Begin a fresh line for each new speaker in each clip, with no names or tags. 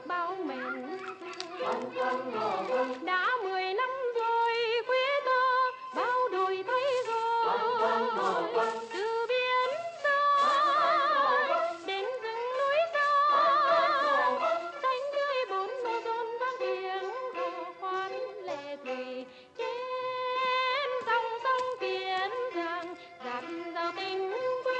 bao mệnh đã 10 năm rồi quê ta bao đổi thay rồi từ biển xa đến rừng núi xa xanh tươi bốn mùa rộn vang tiếng hò khoan lệ thủy trên dòng sông Kiến Giang dạt dào tình quê.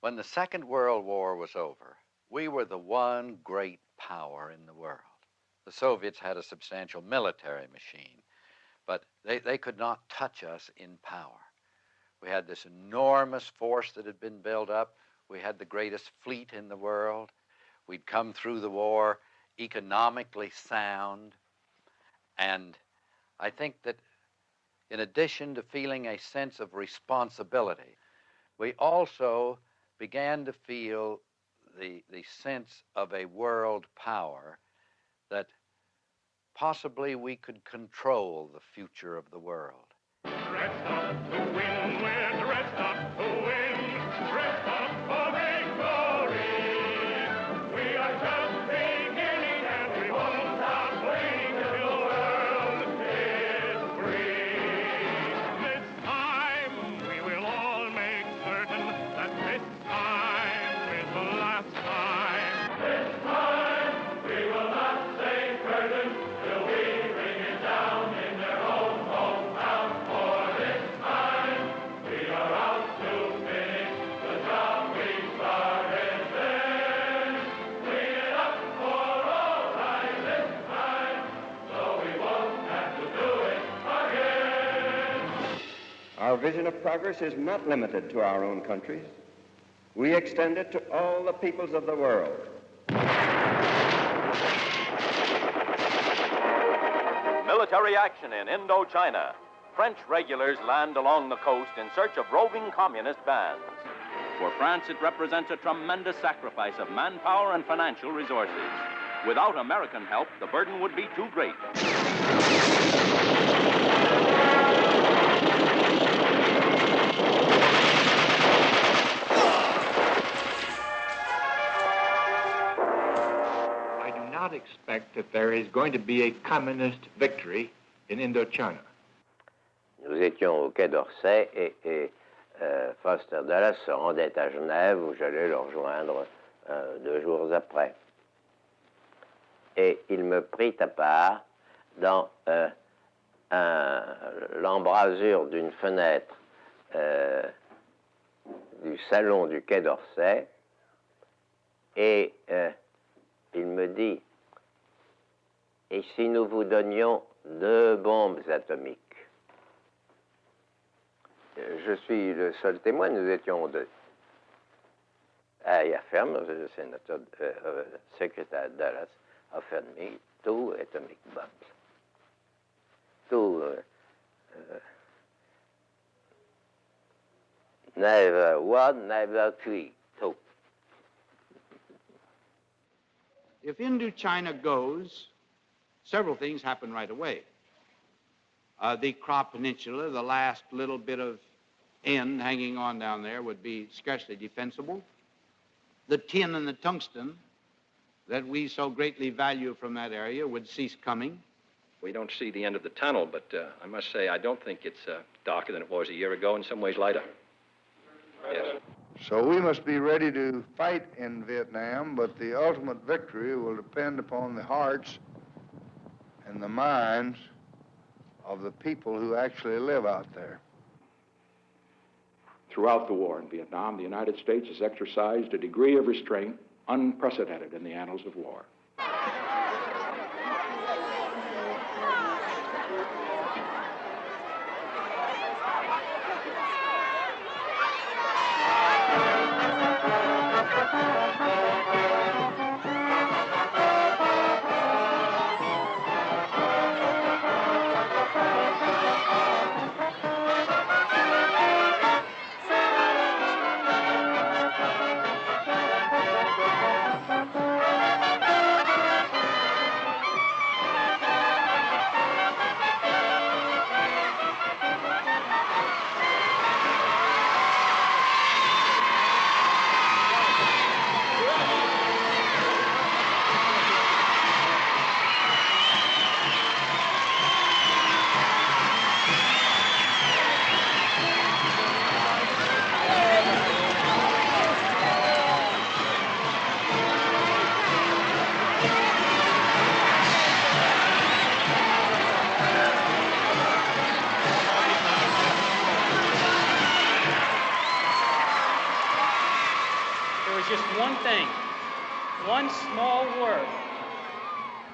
When the Second World War was over, we were the one great power in the world. The Soviets had a substantial military machine, but they could not touch us in power. We had this enormous force that had been built up. We had the greatest fleet in the world. We'd come through the war economically sound. And I think that in addition to feeling a sense of responsibility, we also began to feel the sense of a world power that possibly we could control the future of the world.
Dressed up to win, we're dressed up to win, dressed up for victory. We are just beginning and we won't stop waiting till the world is free. This time we will all make certain that this time is the last time. This time we will not say curtain till we bring it down in their own hometown. For this time we are out to finish the job we started then. Clean it up for all right this time, so we won't have to do it again.
Our vision of progress is not limited to our own countries. We extend it to all the peoples of the world.
Military action in Indochina. French regulars land along the coast in search of roving communist bands. For France, it represents a tremendous sacrifice of manpower and financial resources. Without American help, the burden would be too great.
I do not expect that there is going to be a communist victory in Indochina.
Nous étions au Quai d'Orsay et Foster Dulles se rendait à Genève où j'allais le rejoindre 2 jours après. Et il me prit à part dans l'embrasure d'une fenêtre du salon du Quai d'Orsay et il me dit « Et si nous vous donnions 2 bombes atomiques ?» Je suis le seul témoin, nous étions 2. I affirm, the Senator, Secretary Dulles offered me 2 atomic bombs. 2, neither 1, neither 3, 2.
If Indochina goes, several things happen right away. The Krop Peninsula, the last little bit of end hanging on down there, would be scarcely defensible. The tin and the tungsten that we so greatly value from that area would cease coming.
We don't see the end of the tunnel, but I must say I don't think it's darker than it was a year ago, in some ways lighter. Yes.
So we must be ready to fight in Vietnam, but the ultimate victory will depend upon the hearts and the minds of the people who actually live out there.
Throughout the war in Vietnam, the United States has exercised a degree of restraint unprecedented in the annals of war.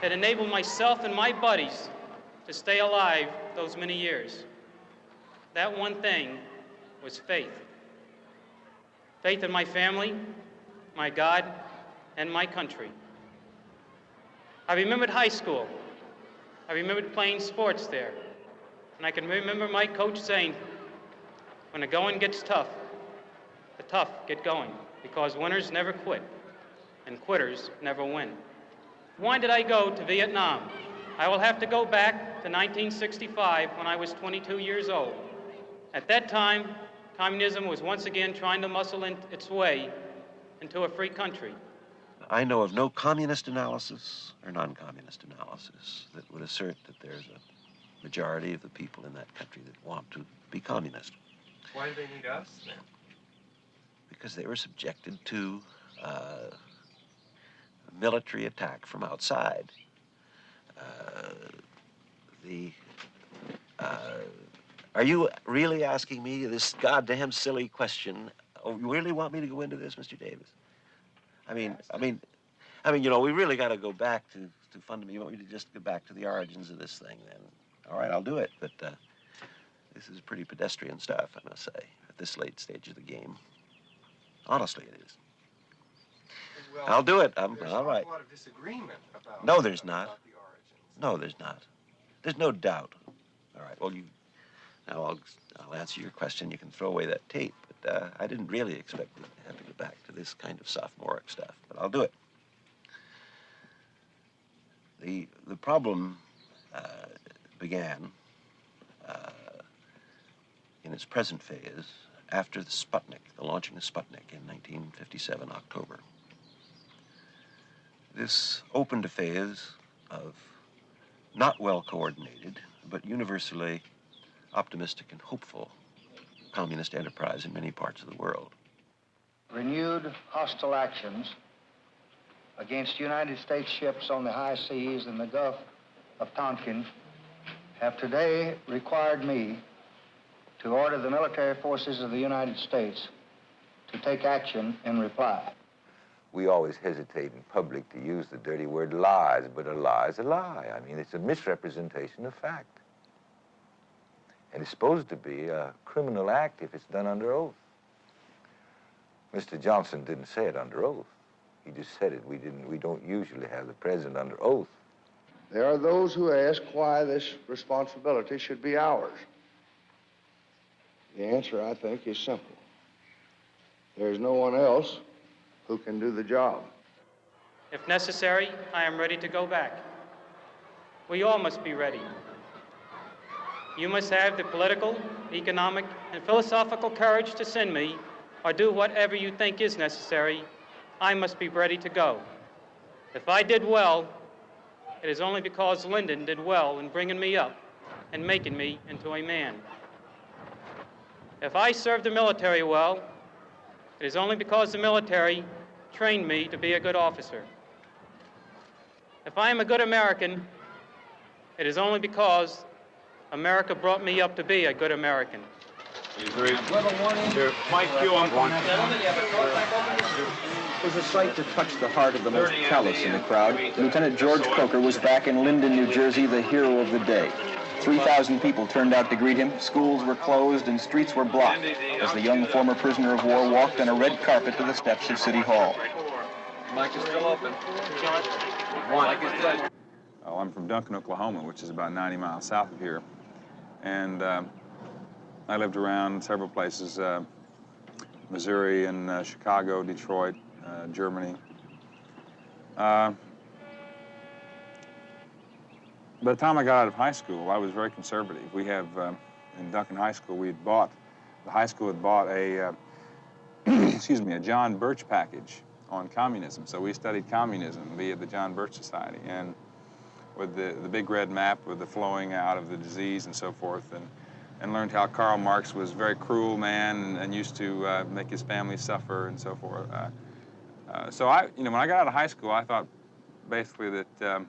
had enabled myself and my buddies to stay alive those many years. That one thing was faith. Faith in my family, my God, and my country. I remembered high school. I remembered playing sports there. And I can remember my coach saying, when the going gets tough, the tough get going, because winners never quit, and quitters never win. Why did I go to Vietnam? I will have to go back to 1965 when I was 22 years old. At that time, communism was once again trying to muscle in its way into a free country.
I know of no communist analysis or non-communist analysis that would assert that there's a majority of the people in that country that want to be communist.
Why do they need us, then?
Because they were subjected to a military attack from outside. Are you really asking me this goddamn silly question? Oh, you really want me to go into this, Mr. Davis? I mean, you know, we really got to go back to fundamental. You want me to just go back to the origins of this thing, then? All right, I'll do it. But this is pretty pedestrian stuff, I must say, at this late stage of the game. Honestly, it is.
Well,
I'll do it.
There's
all right.
There's a lot of disagreement about.
No, there's not.
About the origins.
No, there's not. There's no doubt. All right. Well, now I'll answer your question. You can throw away that tape. But I didn't really expect to have to go back to this kind of sophomoric stuff. But I'll do it. The problem began in its present phase after the Sputnik, the launching of Sputnik in 1957, October. This opened a phase of not well coordinated, but universally optimistic and hopeful communist enterprise in many parts of the world.
Renewed hostile actions against United States ships on the high seas in the Gulf of Tonkin have today required me to order the military forces of the United States to take action in reply.
We always hesitate in public to use the dirty word lies, but a lie is a lie. I mean, it's a misrepresentation of fact. And it's supposed to be a criminal act if it's done under oath. Mr. Johnson didn't say it under oath. He just said it. We don't usually have the president under oath.
There are those who ask why this responsibility should be ours. The answer, I think, is simple. There's no one else who can do the job.
If necessary, I am ready to go back. We all must be ready. You must have the political, economic, and philosophical courage to send me, or do whatever you think is necessary. I must be ready to go. If I did well, it is only because Lyndon did well in bringing me up and making me into a man. If I served the military well, it is only because the military trained me to be a good officer. If I am a good American, it is only because America brought me up to be a good American.
Mike, you on one. It was a sight to touch the heart of the most callous in the crowd. Lieutenant George Coker was back in Linden, New Jersey, the hero of the day. 3,000 people turned out to greet him. Schools were closed and streets were blocked as the young former prisoner of war walked on a red carpet to the steps of City Hall. Mike is still open.
Oh, I'm from Duncan, Oklahoma, which is about 90 miles south of here. And I lived around several places, Missouri and Chicago, Detroit, Germany. By the time I got out of high school, I was very conservative. We have, in Duncan High School, the high school had bought a, excuse me, a John Birch package on communism. So we studied communism via the John Birch Society, and with the big red map with the flowing out of the disease and so forth, and learned how Karl Marx was a very cruel man and used to make his family suffer and so forth. So when I got out of high school, I thought basically that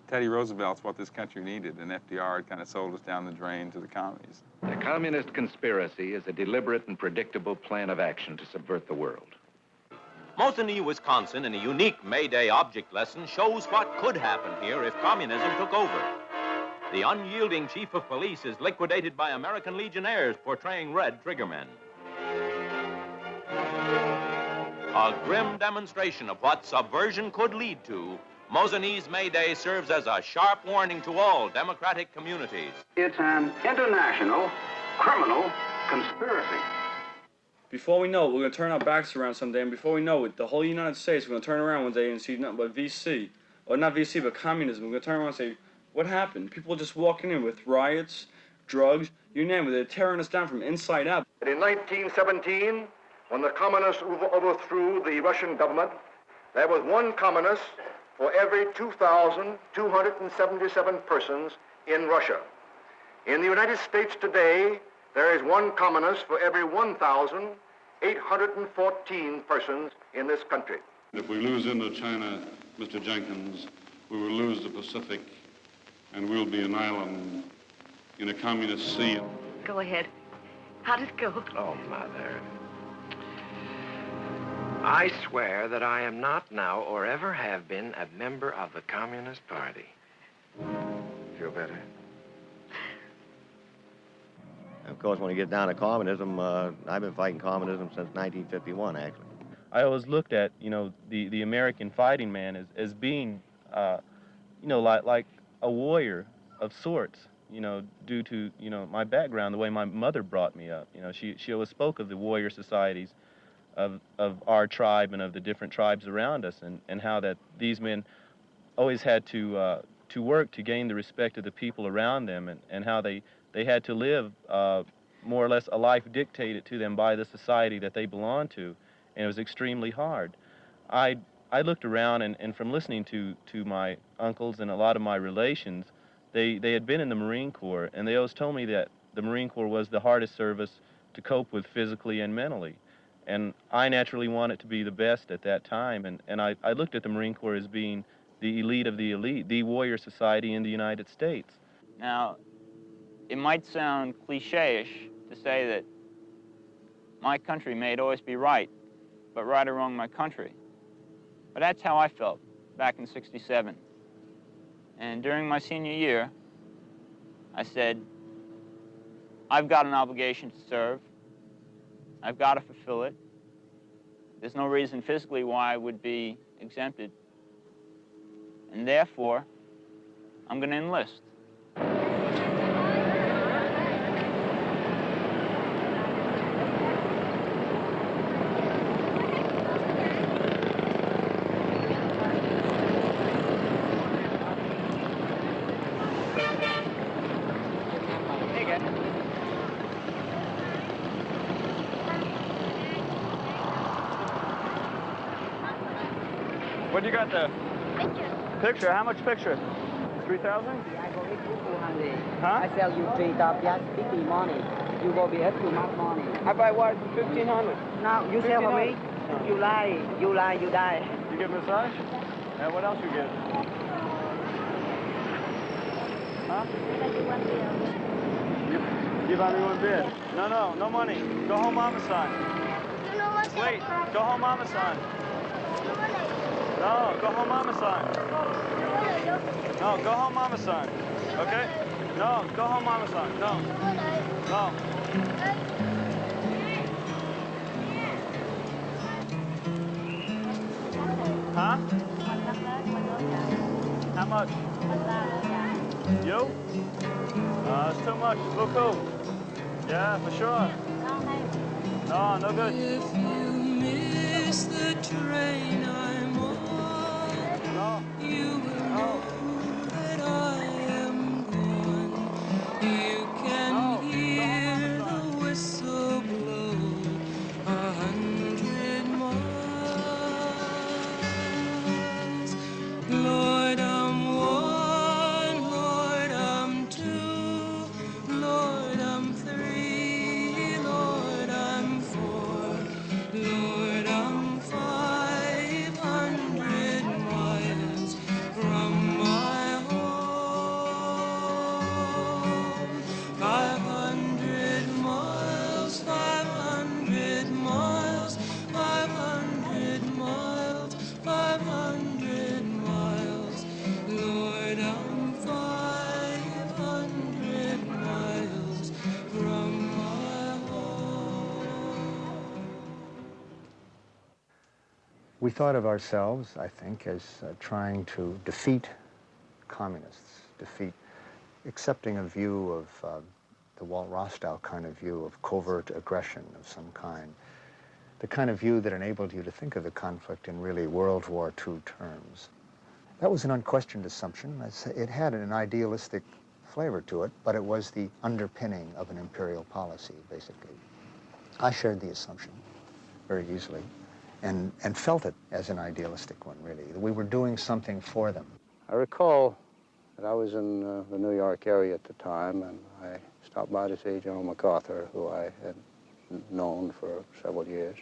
Teddy Roosevelt's what this country needed, and FDR had kind of sold us down the drain to the commies.
The communist conspiracy is a deliberate and predictable plan of action to subvert the world.
Mosinee, Wisconsin, in a unique May Day object lesson, shows what could happen here if communism took over. The unyielding chief of police is liquidated by American legionnaires portraying red triggermen. A grim demonstration of what subversion could lead to, Mosinee's May Day serves as a sharp warning to all democratic communities.
It's an international criminal conspiracy.
Before we know it, we're going to turn our backs around someday, and before we know it, the whole United States, we're going to turn around one day and see nothing but VC, or not VC, but communism. We're going to turn around and say, what happened? People just walking in with riots, drugs, you name it. They're tearing us down from inside out.
In 1917, when the communists overthrew the Russian government, there was one communist for every 2,277 persons in Russia. In the United States today, there is one communist for every 1,814 persons in this country.
If we lose Indochina, Mr. Jenkins, we will lose the Pacific, and we'll be an island in a communist sea.
Go ahead. How did it go?
Oh, Mother. I swear that I am not now or ever have been a member of the Communist Party. Feel better?
Of course, when you get down to communism, I've been fighting communism since 1951, actually.
I always looked at, the American fighting man as being, like a warrior of sorts, due to, my background, the way my mother brought me up. She always spoke of the warrior societies of our tribe and of the different tribes around us, and how that these men always had to work to gain the respect of the people around them, and how they had to live more or less a life dictated to them by the society that they belonged to, and it was extremely hard. I looked around, and from listening to my uncles and a lot of my relations, they had been in the Marine Corps, and they always told me that the Marine Corps was the hardest service to cope with physically and mentally. And I naturally wanted to be the best at that time, and I looked at the Marine Corps as being the elite of the elite, the warrior society in the United States.
Now, it might sound cliche-ish to say that my country may always be right, but right or wrong my country. But that's how I felt back in '67. And during my senior year, I said, I've got an obligation to serve. I've got to fulfill it. There's no reason physically why I would be exempted. And therefore, I'm going to enlist.
What do you got there? Picture. Picture? How much picture? 3,000?
I go with you 200.
Huh?
I sell you 3,000, just 50 money. You go be too much money.
I buy what for 1,500?
Now, you sell for me? You lie, you die.
You give massage? And what else you give? Huh? You buy me one beer. No money. Go home, Mama-san. Wait, go home, Mama-san. No, go home, Mama-san. No, go home, Mama-san. Okay? No, go home, Mama-san. No. Huh? How much? You? It's too much. Beaucoup. Yeah, for sure. No good.
If you miss the train I'm on, you will know that I am gone. You can hear the whistle blow 100 miles. Lord, I'm one, Lord, I'm two, Lord, I'm three, Lord, I'm four, Lord, I'm 500
We thought of ourselves, I think, as trying to defeat communists, accepting a view of the Walt Rostow kind of view of covert aggression of some kind, the kind of view that enabled you to think of the conflict in really World War II terms. That was an unquestioned assumption. It had an idealistic flavor to it, but it was the underpinning of an imperial policy, basically. I shared the assumption very easily and felt it as an idealistic one, really. We were doing something for them.
I recall that I was in the New York area at the time, and I stopped by to see General MacArthur, who I had known for several years.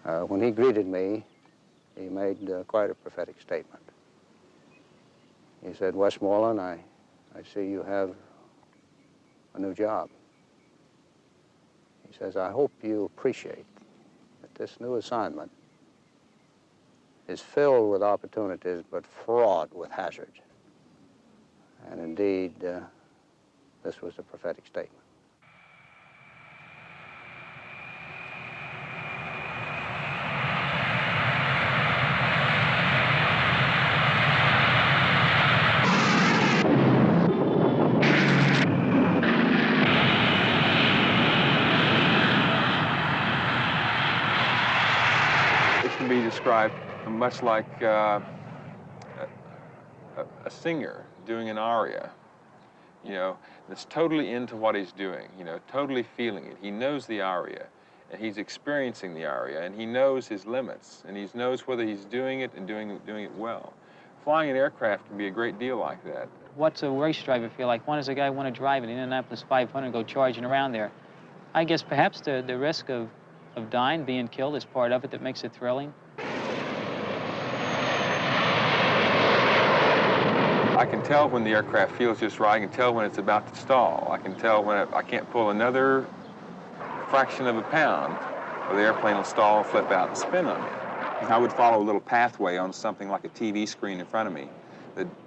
When he greeted me, he made quite a prophetic statement. He said, "Westmoreland, I see you have a new job." He says, "I hope you appreciate that this new assignment is filled with opportunities but fraught with hazard." And indeed, this was a prophetic statement.
It can be described much like a singer doing an aria, you know, that's totally into what he's doing, you know, totally feeling it. He knows the aria, and he's experiencing the aria, and he knows his limits, and he knows whether he's doing it and doing it well. Flying an aircraft can be a great deal like that.
What's a race driver feel like? When does a guy want to drive an Indianapolis 500 and go charging around there? I guess perhaps the risk of dying, being killed, is part of it that makes it thrilling.
I can tell when the aircraft feels just right. I can tell when it's about to stall. I can tell when I can't pull another fraction of a pound, or the airplane will stall, flip out, and spin on me. I would follow a little pathway on something like a TV screen in front of me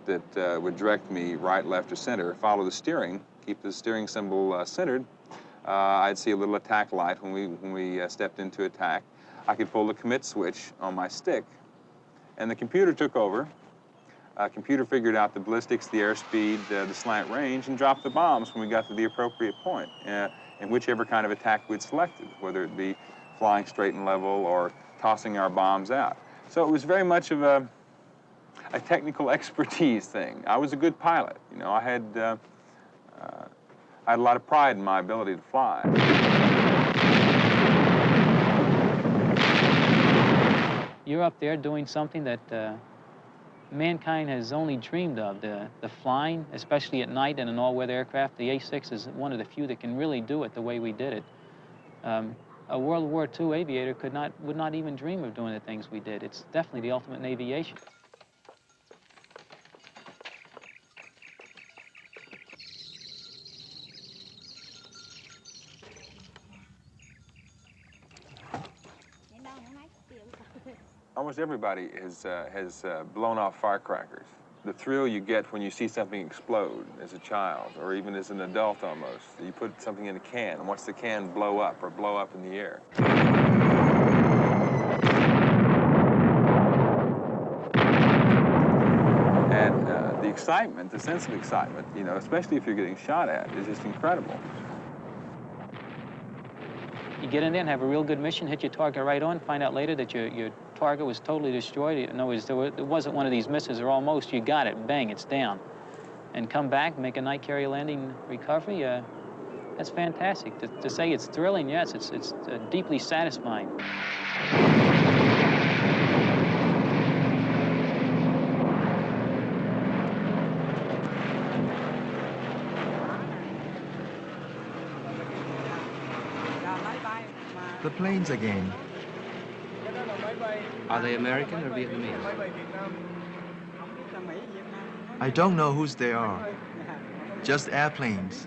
that would direct me right, left, or center. Follow the steering, keep the steering symbol centered. I'd see a little attack light when we stepped into attack. I could pull the commit switch on my stick, and the computer took over. Computer figured out the ballistics, the airspeed, the slant range, and dropped the bombs when we got to the appropriate point, in whichever kind of attack we'd selected, whether it be flying straight and level or tossing our bombs out. So it was very much of a technical expertise thing. I was a good pilot. You know, I had a lot of pride in my ability to fly.
You're up there doing something that mankind has only dreamed of, the flying, especially at night in an all-weather aircraft. The A-6 is one of the few that can really do it the way we did it. A World War II aviator would not even dream of doing the things we did. It's definitely the ultimate in aviation.
Almost everybody has blown off firecrackers. The thrill you get when you see something explode as a child, or even as an adult almost. You put something in a can and watch the can blow up or blow up in the air. And the excitement, the sense of excitement, you know, especially if you're getting shot at, is just incredible.
You get in there and have a real good mission, hit your target right on, find out later that your target was totally destroyed. In other words, it wasn't one of these misses or almost. You got it, bang, it's down. And come back, make a night carrier landing recovery, that's fantastic. To say it's thrilling, yes, it's deeply satisfying.
The planes again.
Are they American or Vietnamese?
I don't know whose they are. Just airplanes.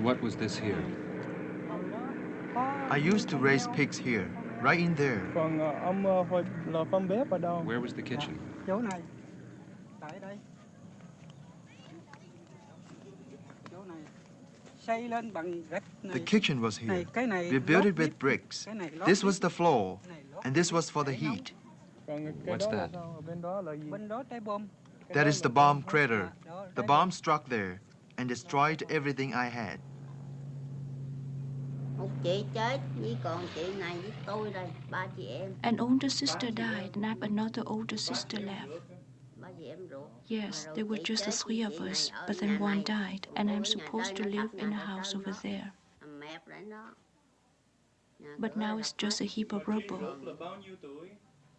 What was this here?
I used to raise pigs here, right in there.
Where was the kitchen?
The kitchen was here. We built it with bricks. This was the floor, and this was for the heat.
What's that?
That is the bomb crater. The bomb struck there and destroyed everything I had.
An older sister died, and I have another older sister left. Yes, there were just the three of us, but then one died, and I'm supposed to live in a house over there. But now it's just a heap of rubble.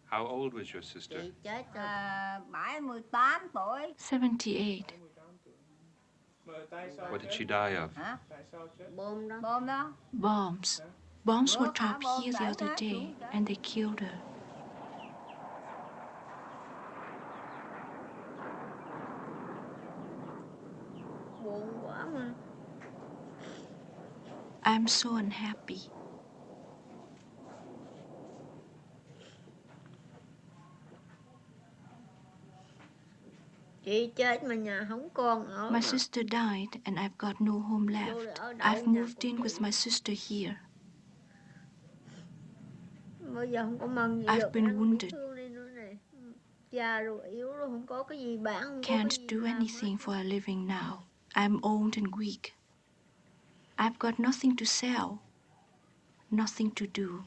How old was your sister?
78.
What did she die of?
Bombs. Bombs were dropped here the other day, and they killed her. I'm so unhappy. My sister died, and I've got no home left. I've moved in with my sister here. I've been wounded. Can't do anything for a living now. I'm old and weak. I've got nothing to sell, nothing to do.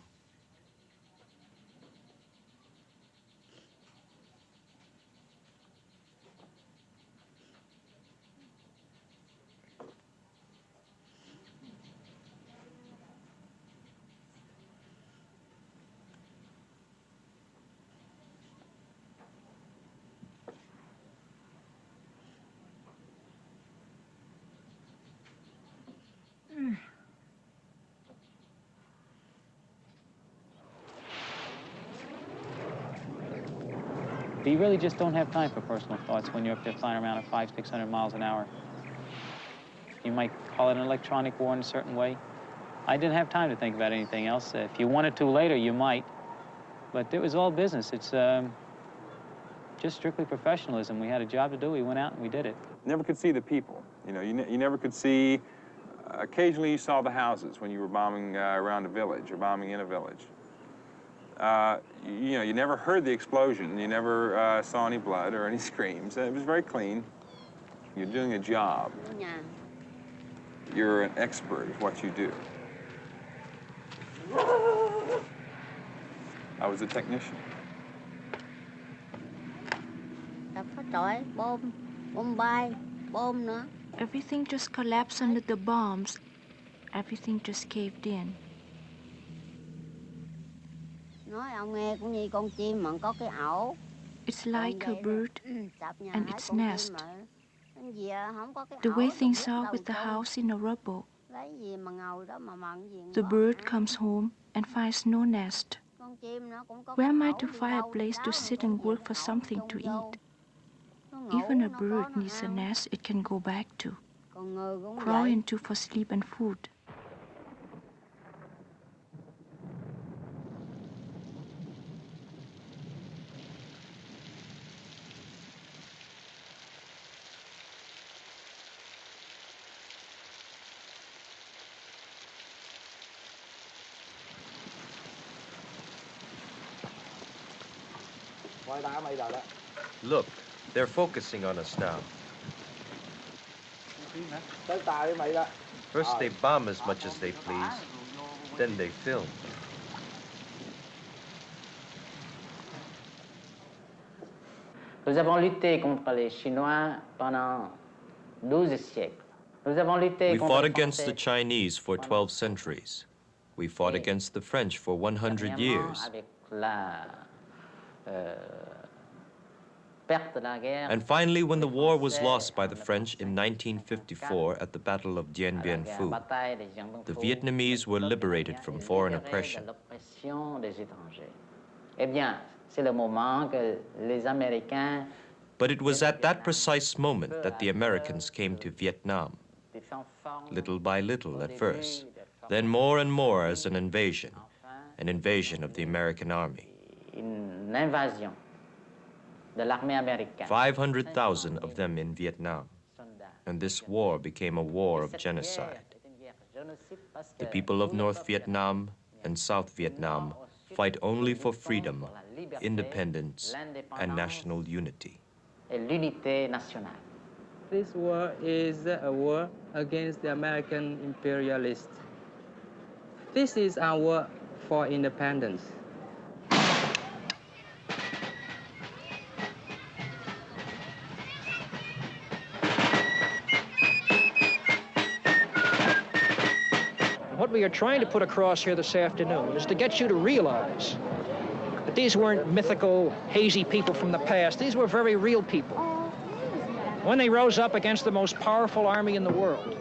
But you really just don't have time for personal thoughts when you're up there flying around at 500-600 miles an hour. You might call it an electronic war in a certain way. I didn't have time to think about anything else. If you wanted to later, you might. But it was all business. It's just strictly professionalism. We had a job to do. We went out and we did it.
Never could see the people. You know, you never could see. Occasionally you saw the houses when you were bombing around a village or bombing in a village. You know, you never heard the explosion. You never saw any blood or any screams. It was very clean. You're doing a job. You're an expert at what you do. I was a technician.
Everything just collapsed under the bombs. Everything just caved in. It's like a bird and its nest. The way things are with the house in the rubble. The bird comes home and finds no nest. Where am I to find a place to sit and work for something to eat? Even a bird needs a nest it can go back to, crawl into for sleep and food.
Look, they're focusing on us now. First they bomb as much as they please, then they film.
Nous avons lutté contre les Chinois pendant 12 siècles. Nous avons lutté
We
contre
fought
les
against the
Français
Chinese for 12 centuries. We fought against the French for 100 years.
avec la perte de la guerre.
And finally, when the war was lost by the French in 1954 at the Battle of Dien Bien Phu, the Vietnamese were liberated from foreign oppression.
Eh bien, c'est le moment que les Américains
But it was at that precise moment that the Americans came to Vietnam, little by little at first, then more and more as an invasion of the American army.
Une invasion de l'armée américaine.
500,000 of them in Vietnam. And this war became a war of genocide. The people of North Vietnam and South Vietnam fight only for freedom, independence, and national unity.
This war is a war against the American imperialists. This is our war for independence.
What we are trying to put across here this afternoon is to get you to realize that these weren't mythical, hazy people from the past. These were very real people. When they rose up against the most powerful army in the world,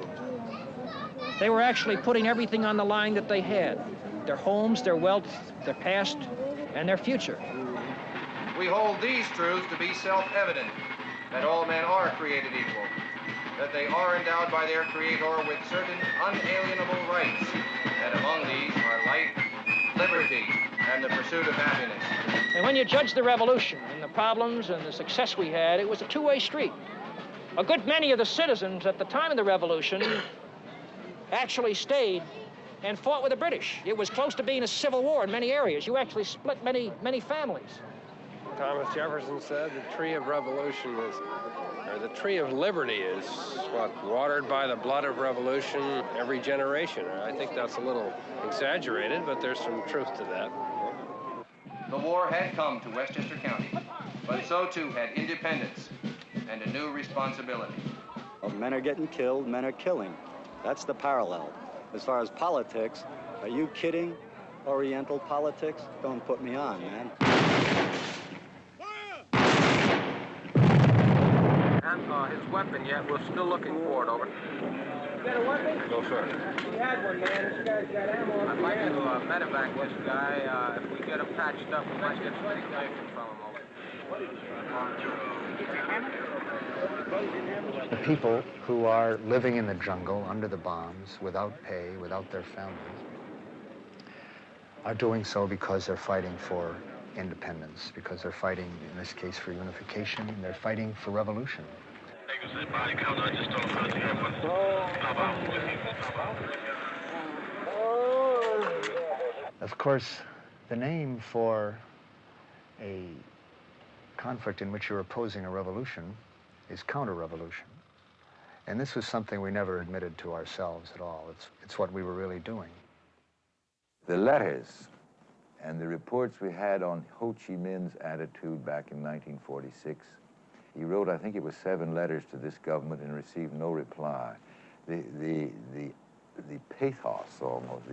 they were actually putting everything on the line that they had: their homes, their wealth, their past, and their future.
We hold these truths to be self-evident, that all men are created equal, that they are endowed by their Creator with certain unalienable rights, that among these are life, liberty, and the pursuit of happiness.
And when you judge the revolution and the problems and the success we had, it was a two-way street. A good many of the citizens at the time of the revolution actually stayed and fought with the British. It was close to being a civil war in many areas. You actually split many families.
Thomas Jefferson said the tree of revolution is, or the tree of liberty is, what, watered by the blood of revolution every generation. I think that's a little exaggerated, but there's some truth to that.
The war had come to Westchester County, but so too had independence and a new responsibility.
Well, men are getting killed, men are killing. That's the parallel. As far as politics, are you kidding? Oriental politics? Don't put me on, man.
And his weapon yet? We're still looking for it, over.
You got a weapon? No, sir.
He had one, man. This guy's got ammo. I'd like to medevac this guy. If we get him patched up, we might get some information from him, over.
The people who are living in the jungle under the bombs, without pay, without their families, are doing so because they're fighting for independence, because they're fighting, in this case, for unification, and they're fighting for revolution. Of course, the name for a conflict in which you're opposing a revolution is counter-revolution. And this was something we never admitted to ourselves at all. It's what we were really doing.
The letters and the reports we had on Ho Chi Minh's attitude back in 1946, he wrote, I think it was 7 letters to this government and received no reply. The pathos almost,